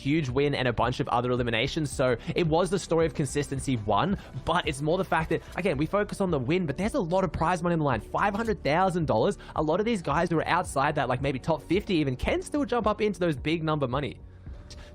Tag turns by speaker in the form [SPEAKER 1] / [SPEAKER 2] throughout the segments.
[SPEAKER 1] huge win and a bunch of other eliminations. So it was the story of consistency one, but it's more the fact that, again, we focus on the win, but there's a lot of prize money on the line. $500,000. A lot of these guys who are outside that, like maybe top 50 even, can still jump up into those big number money,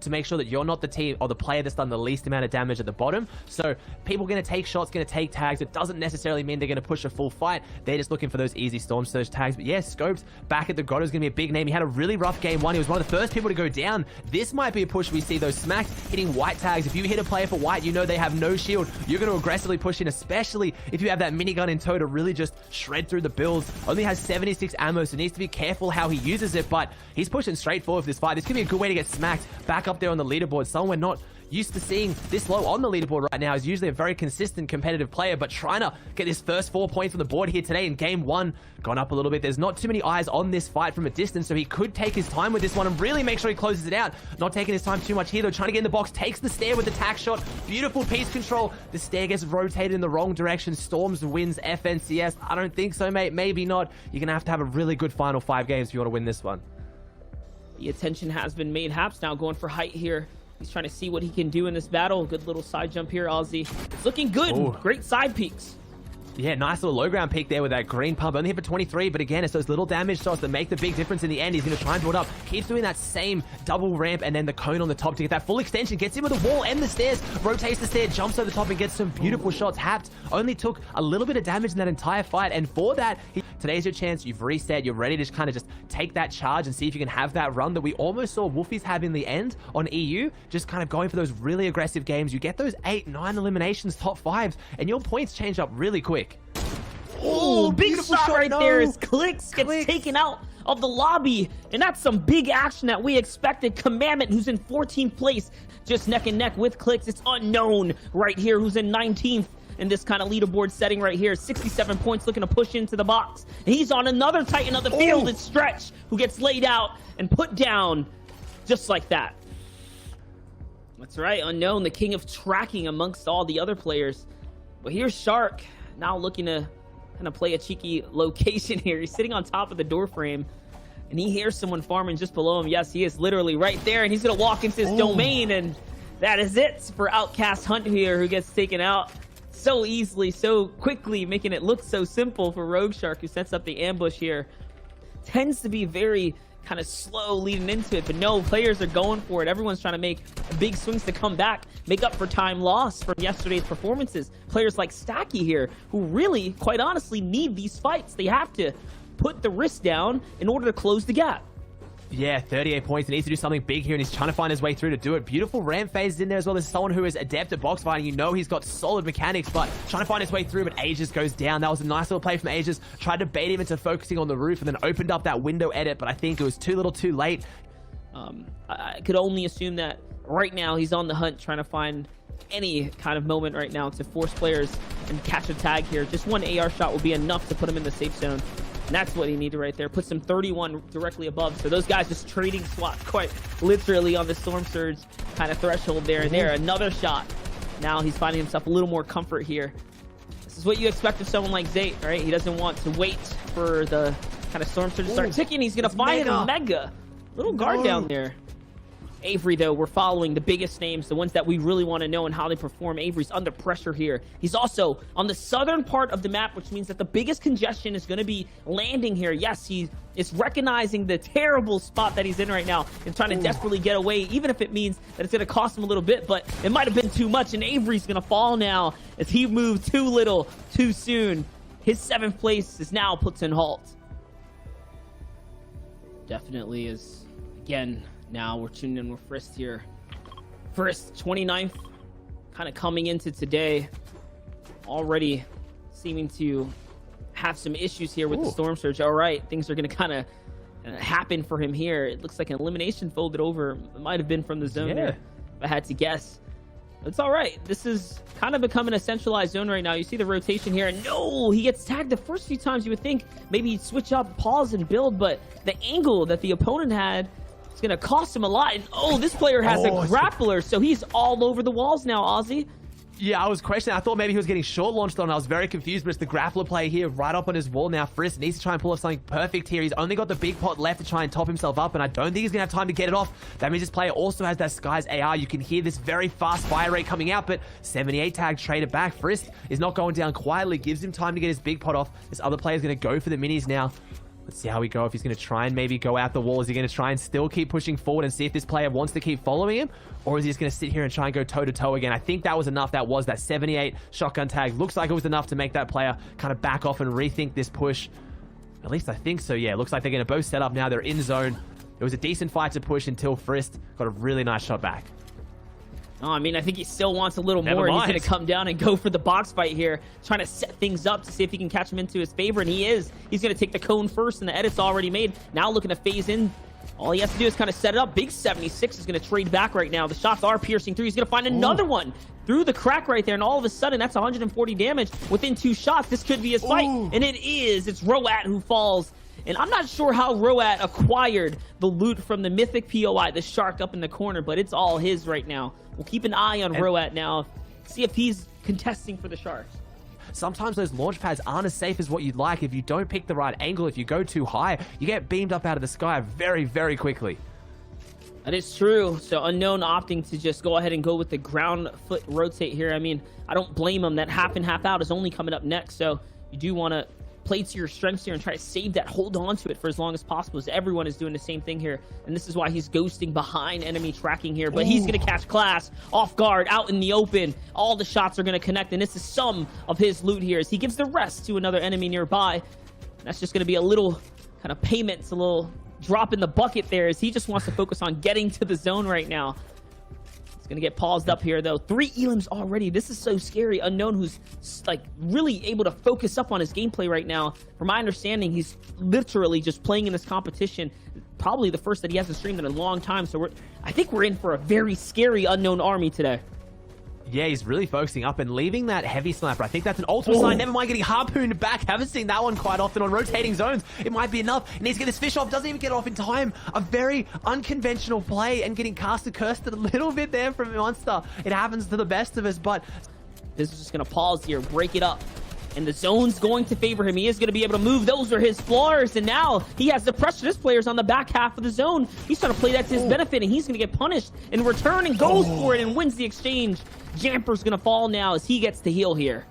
[SPEAKER 1] to make sure that you're not the team or the player that's done the least amount of damage at the bottom. So people are going to take shots, going to take tags. It doesn't necessarily mean they're going to push a full fight. They're just looking for those easy Storm Surge tags. But yeah, Scopes back at the Grotto is going to be a big name. He had a really rough game one. He was one of the first people to go down. This might be a push we see those smacks hitting white tags. If you hit a player for white, you know they have no shield. You're going to aggressively push in, especially if you have that minigun in tow to really just shred through the builds. Only has 76 ammo, so needs to be careful how he uses it, but he's pushing straight forward for this fight. This could be a good way to get smacked back up there on the leaderboard. Someone we're not used to seeing this low on the leaderboard right now. Is usually a very consistent competitive player, but trying to get his first 4 points on the board here today in game one. Gone up a little bit. There's not too many eyes on this fight from a distance, so he could take his time with this one and really make sure he closes it out. Not taking his time too much here though. Trying to get in the box. Takes the stair with the tack shot. Beautiful piece control. The stair gets rotated in the wrong direction. Storms wins FNCS. I don't think so, mate. Maybe not. You're going to have a really good final 5 games if you want to win this one.
[SPEAKER 2] The attention has been made. Haps now going for height here. He's trying to see what he can do in this battle. Good little side jump here, Ozzy. It's looking good. Ooh. Great side peeks.
[SPEAKER 1] Yeah, nice little low ground peak there with that green pump. Only hit for 23, but again, it's those little damage shots that make the big difference in the end. He's going to try and build up. Keeps doing that same double ramp and then the cone on the top to get that full extension. Gets in with the wall and the stairs. Rotates the stair, jumps over the top and gets some beautiful shots. Haps only took a little bit of damage in that entire fight. And for that, today's your chance. You've reset. You're ready to kind of just take that charge and see if you can have that run that we almost saw Wolfies have in the end on EU. Just kind of going for those really aggressive games. You get those 8, 9 eliminations, top 5s, and your points change up really quick.
[SPEAKER 2] Oh, big shot right there as Clicks gets taken out of the lobby. And that's some big action that we expected. Commandment, who's in 14th place, just neck and neck with Clicks. It's Unknown right here, who's in 19th in this kind of leaderboard setting right here. 67 points, looking to push into the box. And he's on another Titan of the field. It's Stretch, who gets laid out and put down just like that. That's right, Unknown, the king of tracking amongst all the other players. But here's Shark, now looking to kind of play a cheeky location here. He's sitting on top of the door frame and he hears someone farming just below him. Yes, he is literally right there, and he's gonna walk into his domain, and that is it for Outcast Hunt here, who gets taken out so easily, so quickly, making it look so simple for Rogue Shark, who sets up the ambush here. Tends to be very kind of slow leading into it, but no, players are going for it. Everyone's trying to make big swings to come back, make up for time lost from yesterday's performances. Players like Stacky here, who really, quite honestly, need these fights. They have to put the wrist down in order to close the gap.
[SPEAKER 1] Yeah, 38 points. He needs to do something big here, and he's trying to find his way through to do it. Beautiful ramp phases in there as well. There's someone who is adept at box fighting. You know he's got solid mechanics, but trying to find his way through, but Aegis goes down. That was a nice little play from Aegis. Tried to bait him into focusing on the roof and then opened up that window edit, but I think it was too little too late.
[SPEAKER 2] I could only assume that right now he's on the hunt, trying to find any kind of moment right now to force players and catch a tag here. Just one AR shot will be enough to put him in the safe zone. And that's what he needed right there. Puts him 31 directly above. So those guys just trading swaps quite literally on the Storm Surge kind of threshold there. And there, another shot. Now he's finding himself a little more comfort here. This is what you expect of someone like Zayt, right? He doesn't want to wait for the kind of Storm Surge to start ticking. He's going to find a Mega. Little guard down there. Avery, though, we're following the biggest names, the ones that we really want to know and how they perform. Avery's under pressure here. He's also on the southern part of the map, which means that the biggest congestion is going to be landing here. Yes, he is recognizing the terrible spot that he's in right now and trying to desperately get away, even if it means that it's going to cost him a little bit, but it might have been too much, and Avery's going to fall now as he moved too little, too soon. His 7th place is now puts in halt. Definitely is, again, now we're tuned in with Frist here. Frist, 29th, kind of coming into today. Already seeming to have some issues here with the Storm Surge. All right, things are going to kind of happen for him here. It looks like an elimination folded over. It might have been from the zone there, if I had to guess. It's all right. This is kind of becoming a centralized zone right now. You see the rotation here, and no, he gets tagged the first few times. You would think maybe he'd switch up, pause, and build, but the angle that the opponent had, it's going to cost him a lot. And this player has a grappler, so he's all over the walls now, Ozzy.
[SPEAKER 1] Yeah, I was questioning. I thought maybe he was getting short launched on. I was very confused, but it's the grappler play here right up on his wall now. Frisk needs to try and pull off something perfect here. He's only got the big pot left to try and top himself up, and I don't think he's going to have time to get it off. That means this player also has that Sky's AR. You can hear this very fast fire rate coming out, but 78 tag traded back. Frisk is not going down quietly, gives him time to get his big pot off. This other player is going to go for the minis now. Let's see how we go. If he's going to try and maybe go out the wall, is he going to try and still keep pushing forward and see if this player wants to keep following him? Or is he just going to sit here and try and go toe-to-toe again? I think that was enough. That was that 78 shotgun tag. Looks like it was enough to make that player kind of back off and rethink this push. At least I think so, yeah. Looks like they're going to both set up now. They're in zone. It was a decent fight to push until Frisk got a really nice shot back.
[SPEAKER 2] Oh, I mean, I think he still wants a little
[SPEAKER 1] Never
[SPEAKER 2] more.
[SPEAKER 1] mind.
[SPEAKER 2] He's going to come down and go for the box fight here, trying to set things up to see if he can catch him into his favor, and he is. He's going to take the cone first, and the edit's already made. Now looking to phase in. All he has to do is kind of set it up. Big 76 is going to trade back right now. The shots are piercing through. He's going to find another one through the crack right there, and all of a sudden, that's 140 damage within 2 shots. This could be his fight, and it is. It's Roat who falls. And I'm not sure how Roat acquired the loot from the mythic POI, the shark up in the corner, but it's all his right now. We'll keep an eye on Roat now, see if he's contesting for the sharks.
[SPEAKER 1] Sometimes those launch pads aren't as safe as what you'd like. If you don't pick the right angle, if you go too high, you get beamed up out of the sky very, very quickly.
[SPEAKER 2] That is true. So Unknown opting to just go ahead and go with the ground foot rotate here. I mean, I don't blame him. That half in, half out is only coming up next. So you do want to play to your strengths here and try to save that, hold on to it for as long as possible, as everyone is doing the same thing here. And this is why he's ghosting behind enemy tracking here, but he's going to catch Class off guard out in the open. All the shots are going to connect, and this is some of his loot here as he gives the rest to another enemy nearby. And that's just going to be a little kind of payments, a little drop in the bucket there, as he just wants to focus on getting to the zone right now. Gonna get paused up here though. 3 elims already. This is so scary. Unknown, who's like really able to focus up on his gameplay right now. From my understanding, he's literally just playing in this competition. Probably the first that he hasn't streamed in a long time. So I think we're in for a very scary Unknown army today.
[SPEAKER 1] Yeah, he's really focusing up and leaving that heavy sniper. I think that's an ultimate sign. Never mind getting harpooned back. Haven't seen that one quite often on rotating zones. It might be enough. He needs to get this fish off. Doesn't even get off in time. A very unconventional play and getting casted cursed a little bit there from Monster. It happens to the best of us, but
[SPEAKER 2] this is just going to pause here, break it up. And the zone's going to favor him. He is going to be able to move. Those are his floors. And now he has the pressure. This player's on the back half of the zone. He's trying to play that to his benefit, and he's going to get punished in return and goes for it and wins the exchange. Jamper's going to fall now as he gets to heal here.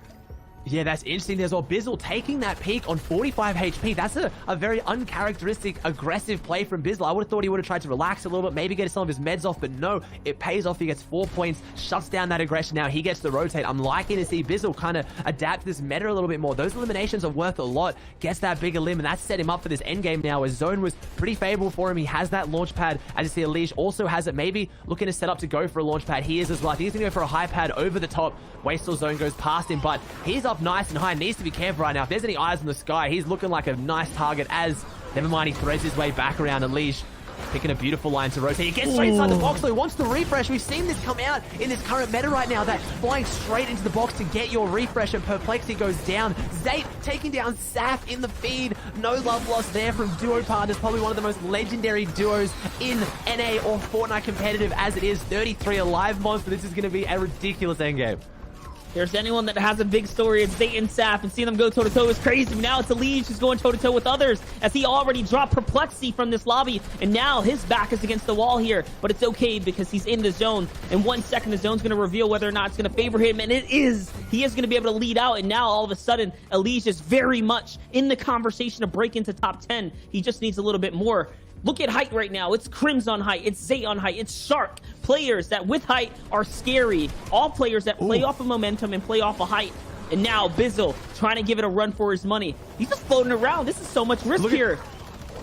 [SPEAKER 1] Yeah, that's interesting as well. Bizzle taking that peak on 45 HP. That's a very uncharacteristic, aggressive play from Bizzle. I would have thought he would have tried to relax a little bit, maybe get some of his meds off, but no, it pays off. He gets 4 points, shuts down that aggression. Now he gets to rotate. I'm liking to see Bizzle kind of adapt to this meta a little bit more. Those eliminations are worth a lot. Gets that bigger limb, and that's set him up for this endgame now, as zone was pretty favorable for him. He has that launch pad. As you see, Elish also has it, maybe looking to set up to go for a launch pad. He is as well. I think he's going to go for a high pad over the top. Wastel zone goes past him, but he's up nice and high. Needs to be careful right now. If there's any eyes in the sky, he's looking like a nice target, as never mind, he threads his way back around. Unleash picking a beautiful line to rotate. He gets straight inside the box, though. He wants the refresh. We've seen this come out in this current meta right now, that flying straight into the box to get your refresh, and Perplexity goes down. Zate taking down Saf in the feed. No love lost there from duo partners. Probably one of the most legendary duos in NA or Fortnite competitive as it is. 33 alive monster. This is going to be a ridiculous endgame.
[SPEAKER 2] There's anyone that has a big story, it's Zate and Saf, and seeing them go toe-to-toe is crazy. Now it's Elish who's going toe-to-toe with others, as he already dropped Perplexity from this lobby, and now his back is against the wall here, but it's okay because he's in the zone. In 1 second, the zone's going to reveal whether or not it's going to favor him, and it is. He is going to be able to lead out, and now all of a sudden, Elish is very much in the conversation to break into top 10. He just needs a little bit more. Look at height right now. It's Crims on height. It's Zay on height. It's Shark. Players that with height are scary. All players that play off of momentum and play off of height. And now Bizzle trying to give it a run for his money. He's just floating around. This is so much risk here.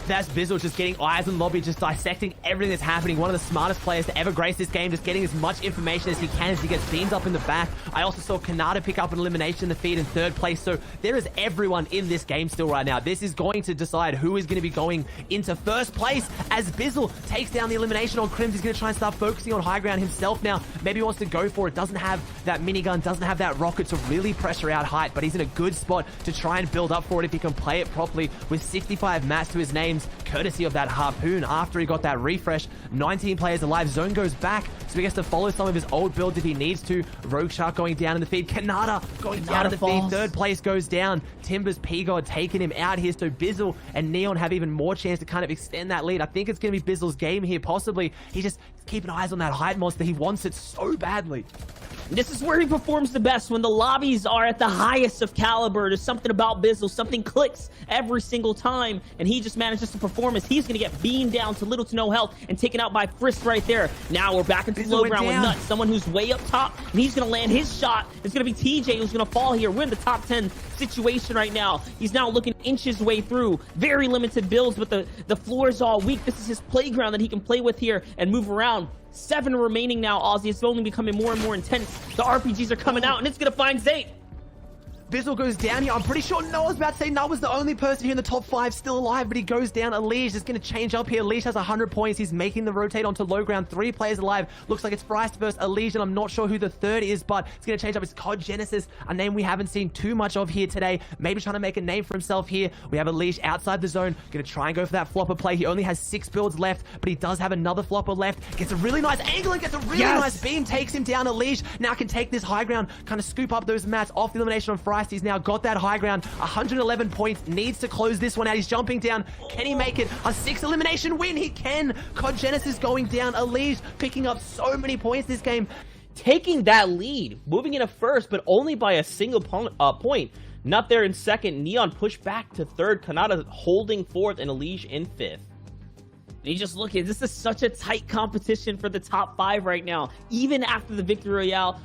[SPEAKER 1] That's Bizzle just getting eyes on lobby, just dissecting everything that's happening. One of the smartest players to ever grace this game, just getting as much information as he can as he gets beamed up in the back. I also saw Kanata pick up an elimination in the feed in 3rd place. So there is everyone in this game still right now. This is going to decide who is going to be going into 1st place, as Bizzle takes down the elimination on Crims. He's going to try and start focusing on high ground himself now. Maybe he wants to go for it. Doesn't have that minigun, doesn't have that rocket to really pressure out height, but he's in a good spot to try and build up for it if he can play it properly with 65 mats to his name. eliminations courtesy of that Harpoon after he got that refresh. 19 players alive. Zone goes back, so he gets to follow some of his old builds if he needs to. Rogue Shark going down in the feed. Kanata going down in the feed. Third place goes down. Timbers P-God taking him out here, so Bizzle and Neon have even more chance to kind of extend that lead. I think it's going to be Bizzle's game here, possibly. He's just keeping eyes on that Hype Monster. He wants it so badly.
[SPEAKER 2] This is where he performs the best, when the lobbies are at the highest of caliber. There's something about Bizzle, something clicks every single time, and he just manages to perform as he's going to get beamed down to little to no health and taken out by Frisk right there. Now we're back into low ground with Nuts, someone who's way up top, and he's going to land his shot. It's going to be TJ who's going to fall here. We're in the top 10 situation right now. He's now looking to inch his way through. Very limited builds, but the floor is all weak. This is his playground that he can play with here and move around. 7 remaining now, Ozzy. It's only becoming more and more intense. The RPGs are coming out, and it's going to find Zate.
[SPEAKER 1] Bizzle goes down here. I'm pretty sure Noah's about to say Noah's the only person here in the top 5 still alive, but he goes down. Alish is going to change up here. Alish has 100 points. He's making the rotate onto low ground. 3 players alive. Looks like it's Bryce versus Alish, and I'm not sure who the third is, but it's going to change up. It's COD Genesis, a name we haven't seen too much of here today. Maybe trying to make a name for himself here. We have Alish outside the zone. Going to try and go for that flopper play. He only has 6 builds left, but he does have another flopper left. Gets a really nice angle and gets a really nice beam. Takes him down. Alish now can take this high ground, kind of scoop up those mats off the elimination on Feist. He's now got that high ground. 111 points. Needs to close this one out. He's jumping down. Can he make it? A 6 elimination win. He can. COD Genesis going down. Alish picking up so many points this game.
[SPEAKER 2] Taking that lead. Moving into first, but only by a single point. Not there in second. Neon pushed back to third. Kanata holding fourth, and Alish in fifth. You just look at this is such a tight competition for the top 5 right now. Even after the Victory Royale,